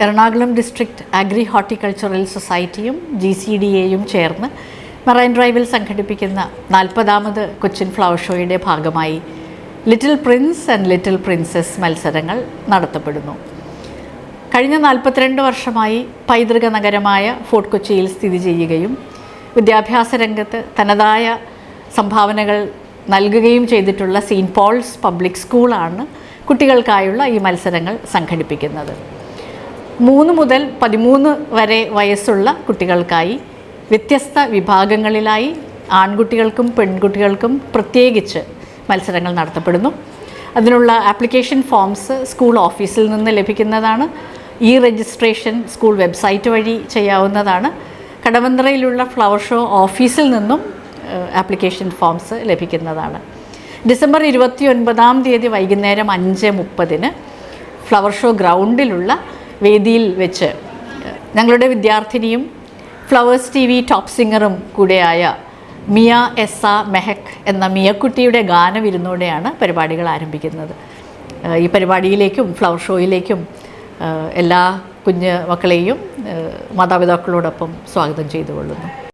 Ernakulam district agri horticultural സൊസൈറ്റിയും GCDAയും ചേർന്ന് marine ഡ്രൈവിൽ സംഘടിപ്പിക്കുന്ന 40ാമത് കൊച്ചിൻ ഫ്ലവർ ഷോയുടെ ഭാഗമായി little Prince and little princess മത്സരങ്ങൾ നടത്തപ്പെടുന്നു. കഴിഞ്ഞ 42 വർഷമായി പൈതൃക നഗരമായ ഫോർട്ട് കൊച്ചിയിൽ സ്ഥിതി ചെയ്യുകയും വിദ്യാഭ്യാസ രംഗത്ത് തനതായ സംഭാവനകൾ നൽകുകയും ചെയ്തിട്ടുള്ള സെയിൻറ്റ് പോൾസ് പബ്ലിക് സ്കൂളാണ് കുട്ടികൾക്കായുള്ള ഈ മത്സരങ്ങൾ സംഘടിപ്പിക്കുന്നത്. 3 മുതൽ 13 വരെ വയസ്സുള്ള കുട്ടികൾക്കായി വ്യത്യസ്ത വിഭാഗങ്ങളിലായി ആൺകുട്ടികൾക്കും പെൺകുട്ടികൾക്കും പ്രത്യേകിച്ച് മത്സരങ്ങൾ നടത്തപ്പെടുന്നു. അതിനുള്ള ആപ്ലിക്കേഷൻ ഫോംസ് സ്കൂൾ ഓഫീസിൽ നിന്ന് ലഭിക്കുന്നതാണ്. രജിസ്ട്രേഷൻ സ്കൂൾ വെബ്സൈറ്റ് വഴി ചെയ്യാവുന്നതാണ്. കടവന്ത്രയിലുള്ള ഫ്ലവർ ഷോ ഓഫീസിൽ നിന്നും ആപ്ലിക്കേഷൻ ഫോംസ് ലഭിക്കുന്നതാണ്. ഡിസംബർ 29-ാം തീയതി വൈകുന്നേരം 5:30 ഫ്ലവർ ഷോ ഗ്രൗണ്ടിലുള്ള വേദിയിൽ വെച്ച് ഞങ്ങളുടെ വിദ്യാർത്ഥിനിയും ഫ്ലവേഴ്സ് TV ടോപ്പ് സിംഗറും കൂടെയായ മിയ എസ മെഹക് എന്ന മിയക്കുട്ടിയുടെ ഗാനവിരുന്നോടെയാണ് പരിപാടികൾ ആരംഭിക്കുന്നത്. ഈ പരിപാടിയിലേക്കും ഫ്ലവർ ഷോയിലേക്കും എല്ലാ കുഞ്ഞു മക്കളെയും മാതാപിതാക്കളോടൊപ്പം സ്വാഗതം ചെയ്തുകൊള്ളുന്നു.